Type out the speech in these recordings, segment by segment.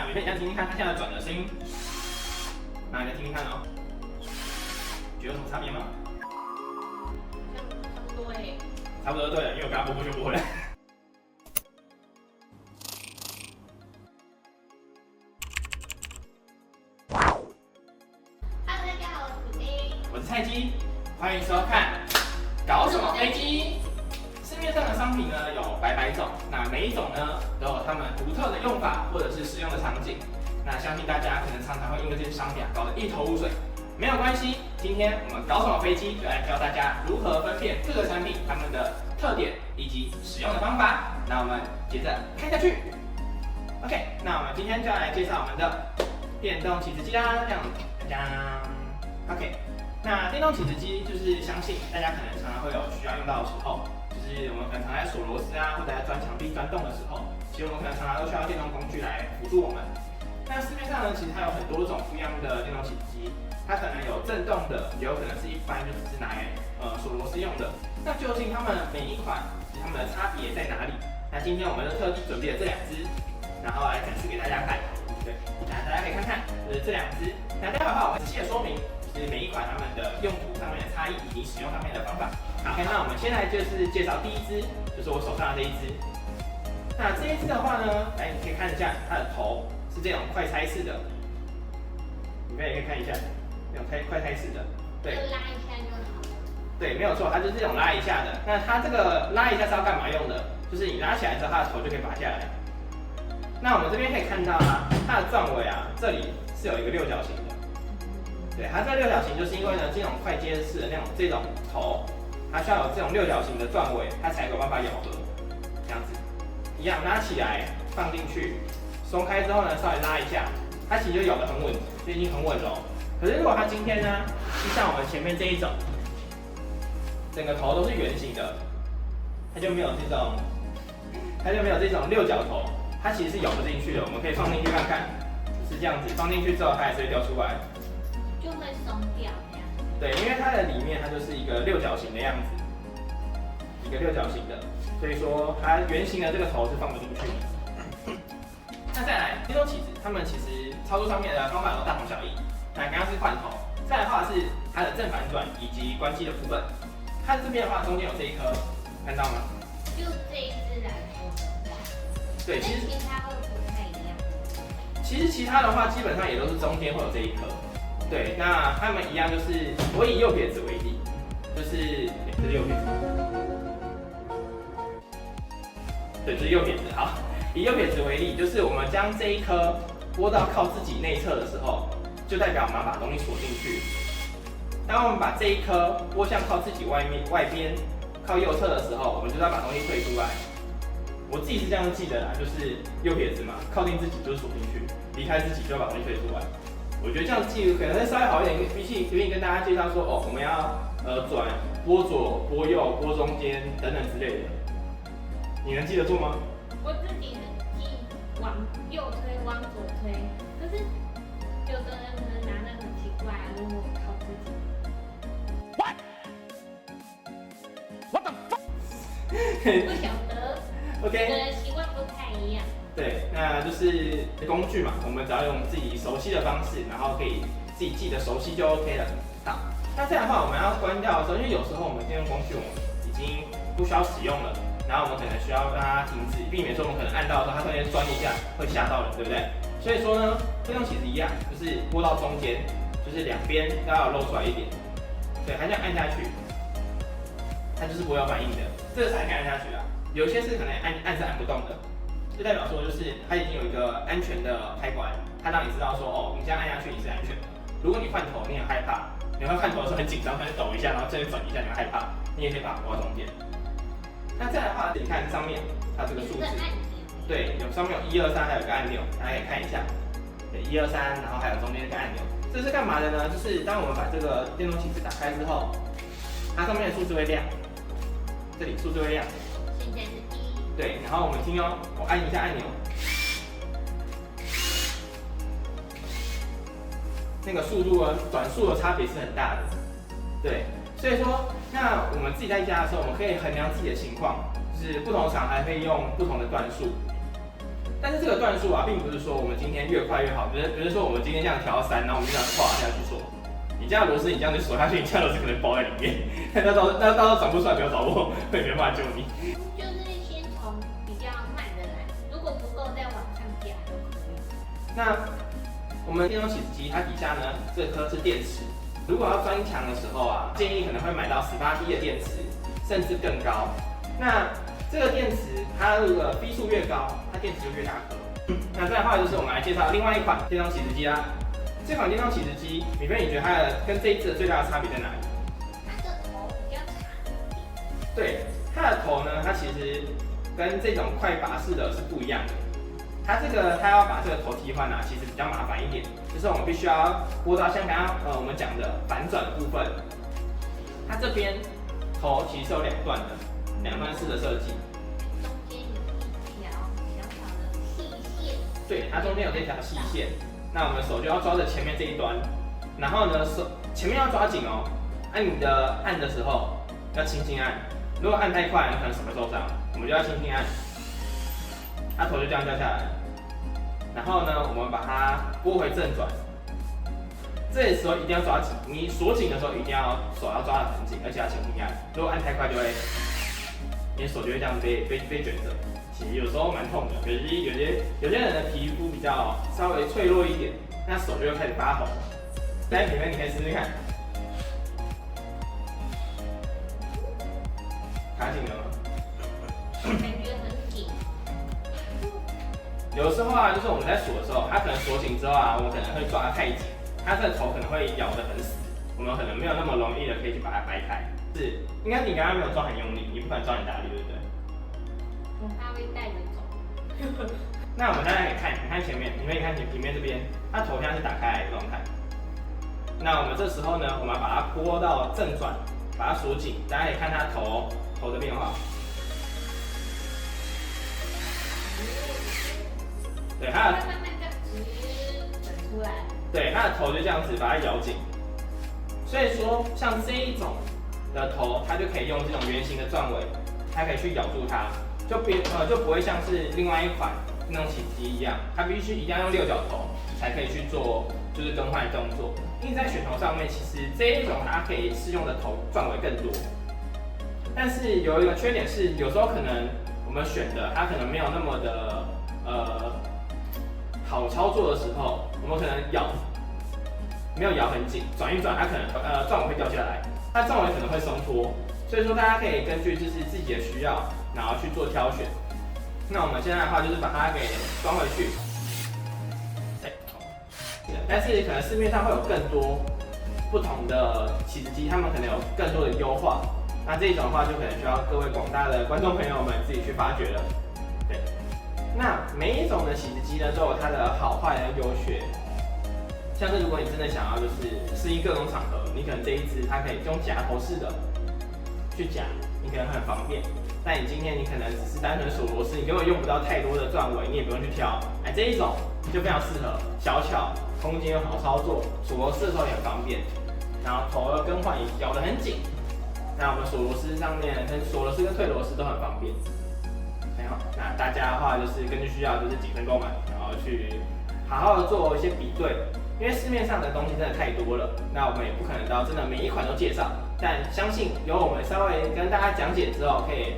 你可以先听听看它现在转的声音，那你来听听看哦，觉得有什么差别吗？差不多哎。差不多对了，因为我刚刚播就播了。Hello， 大家好，我是 A。我是菜鸡，欢迎收看《搞什么飞机》。市面上的商品呢有百种，那每一种呢都有他们独特的用法或者是使用的场景。那相信大家可能常常会因为这些商品搞得一头雾水，没有关系，今天我们搞什么飞机就来教大家如何分辨各个产品它们的特点以及使用的方法。那我们接着看下去。OK， 那我们今天就要来介绍我们的电动起子机啦，这样这样。OK， 那电动起子机就是相信大家可能常常会有需要用到的时候，就是我们可能常在锁螺丝啊，或者在钻墙壁、钻洞的时候，其实我们可能常常都需要电动工具来辅助我们。那市面上呢，其实它有很多种不一样的电动起子机，它可能有震动的，也有可能是一般就只是拿来锁螺丝用的。那究竟它们每一款它们的差别在哪里？那今天我们就特地准备了这两只，然后来展示给大家看。对，那大家可以看看，就是这两只。那待会的话，我会仔细的说明，就是每一款它们的用途上面的差异以及使用上面的方法。好 ，OK， 那我们先来就是介绍第一只，就是我手上的这一只。那这一只的话呢，来你可以看一下它的头是这种快拆式的，你们也可以看一下，这种快拆式的，对。就拉一下就好了。对，没有错，它就是这种拉一下的。那它这个拉一下是要干嘛用的？就是你拉起来之后，它的头就可以拔下来。那我们这边可以看到啊，它的钻尾啊，这里是有一个六角形的。对，它这个六角形就是因为呢，这种快接式的这种头，它需要有这种六角形的钻尾，它才有办法咬合。这样子，一样拉起来放进去，松开之后呢，稍微拉一下，它其实就咬得很稳，就已经很稳了。可是如果它今天呢，就像我们前面这一种，整个头都是圆形的，它就没有这种六角头，它其实是咬不进去的。我们可以放进去看看，是这样子，放进去之后它还是会掉出来，就会松掉这样。对，因为它的里面它就是一个六角形的样子，一个六角形的，所以说它圆形的这个头是放不进去的。那再来，电动起子它们其实操作上面的方法都大同小异。那刚刚是换头，再来的话是它的正反转以及关机的部分。它这边的话，中间有这一颗，看到吗？就这一只来说的话，对，其实其他会不太一样。其他的话，基本上也都是中间会有这一颗。对，那它们一样，就是我以右撇子为例，就是这是右撇子，对，这是右撇子。好，以右撇子为例，就是我们将这一颗拨到靠自己内侧的时候，就代表我们要把东西锁进去。当我们把这一颗拨向靠自己外边靠右侧的时候，我们就要把东西退出来。我自己是这样记得啦，就是右撇子嘛，靠近自己就是锁进去，离开自己就要把东西退出来。我觉得这样记可能会稍微好一点，比起跟大家介绍说哦，我们要转拨左、拨右、拨中间等等之类的，你能记得住吗？我自己是记往右推，往左推，可是有的人可能拿得很奇怪啊，如果靠自己。不晓得 OK， 每个人习惯不太一样。对，那就是工具嘛，我们只要用自己熟悉的方式，然后可以自己记得熟悉就 OK 了。好，那这样的话，我们要关掉的时候，因为有时候我们电动工具我们已经不需要使用了，然后我们可能需要让它停止，避免说我们可能按到的时候它突然间钻一下会吓到人，对不对？所以说呢，电动起子一样，就是拨到中间，就是两边都要露出来一点，对，它这样按下去，它就是不会有反应的，这个才可以按下去啊。有些是可能按是按不动的，就代表说就是它已经有一个安全的开关，它让你知道说哦，你这样按下去你是安全的。如果你换头，你很害怕，你会换头的时候很紧张，它就抖一下，然后这边转一下，你会害怕，你也可以把它拨到中间。那再来的话，你看上面它这个数字，对，有上面有1、2、3，还有一个按钮，大家可以看一下，对，1、2、3，然后还有中间这个按钮，这是干嘛的呢？就是当我们把这个电动起子打开之后，它上面的数字会亮，这里数字会亮。现在是1。对，然后我们听哦，我按一下按钮，那个速度转速的差别是很大的。对，所以说，那我们自己在家的时候，我们可以衡量自己的情况，就是不同场合可以用不同的段数。但是这个段数啊，并不是说我们今天越快越好，比如说我们今天这样调到3，然后我们就这样跨下去锁。你这样螺丝，你这样子锁下去，你这样螺丝可能包在里面，那到时候转不出来，不要找我，我也没办法救你。就是先从比较慢的来，如果不够再往上加都可以。那我们电动起子机它底下呢，这颗是电池。如果要钻墙的时候啊，建议可能会买到18P 的电池，甚至更高。那这个电池它如果B数越高，它电池就越大颗。那再来的话就是我们来介绍另外一款电动起子机啦。这款电动起子机，米菲，你觉得它的跟这一支的最大的差别在哪里？它的头比较长一点。对，它的头呢，它其实跟这种快拔式的是不一样的。它要把这个头替换啊，其实比较麻烦一点，就是我们必须要拨到像刚刚我们讲的反转的部分。它这边头其实是有2段的，2段式的设计。中间有一条小小的细线。对，它中间有这条细线。那我们手就要抓着前面这一端，然后呢手前面要抓紧哦。按的时候要轻轻按，如果按太快，可能手会受伤，我们就要轻轻按。它头就这样掉下来，然后呢，我们把它拨回正转。这时候一定要抓紧，你锁紧的时候一定要手要抓得很紧，而且要轻轻按。如果按太快就会，你的手就会这样被卷着。其实有时候蛮痛的，有些人的皮肤比较稍微脆弱一点，那手就会开始发红。来，你可以试试看，卡紧了吗？感觉很紧。有的时候啊，就是我们在锁的时候，它可能锁紧之后啊，我们可能会抓得太紧，它的头可能会咬得很死，我们可能没有那么容易的可以去把它掰开。是，应该你刚刚没有抓很用力，你不可能抓很大力，对不对？我怕会带着走。那我们大家可以看，你看前面，你可以看里面这边，它头现在是打开来的状态。那我们这时候呢，我们把它拨到正转，把它锁紧，大家可以看它头的变化。对，它的慢慢就整出来。对，它的头就这样子把它咬紧。所以说，像这一种的头，它就可以用这种圆形的钻尾，它可以去咬住它，就不会像是另外一款那种起子机一样，它必须一定要用6角头才可以去做就是更换动作。因为在选头上面，其实这一种它可以适用的头钻尾更多，但是有一个缺点是，有时候可能我们选的它可能没有那么的好操作的时候，我们可能没有咬很紧，转一转它可能钻尾会掉下来，它钻尾可能会松脱，所以说大家可以根据就是自己的需要，然后去做挑选。那我们现在的话就是把它给装回去。但是可能市面上会有更多不同的起子机，他们可能有更多的优化。那这一种的话，就可能需要各位广大的观众朋友们自己去发掘了。对，那每一种的起子机呢，都有它的好坏的优缺。像是如果你真的想要就是适应各种场合，你可能这一支它可以用夹头式的去夹，你可能很方便。但你今天你可能只是单纯锁螺丝，你根本用不到太多的钻尾，你也不用去挑。这一种就非常适合小巧，空间又好操作，锁螺丝的时候也很方便，然后头的更换也咬得很紧。那我们锁螺丝上面锁螺丝跟退螺丝都很方便。好，那大家的话就是根据需要就是几分购买，然后去好好的做一些比对，因为市面上的东西真的太多了，那我们也不可能到真的每一款都介绍，但相信由我们稍微跟大家讲解之后，可以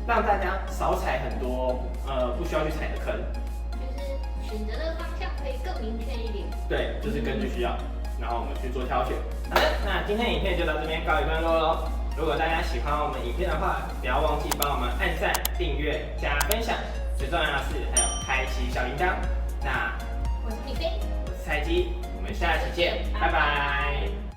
让大家少踩很多不需要去踩的坑，就是选择的方向可以更明确一点。对，就是根据需要，然后我们去做挑选。好的，那今天影片就到这边告一段落喽。如果大家喜欢我们影片的话，不要忘记帮我们按赞、订阅、加分享，最重要的是还有开启小铃铛。那我是米菲，我是菜鸡，我们下期见，拜拜。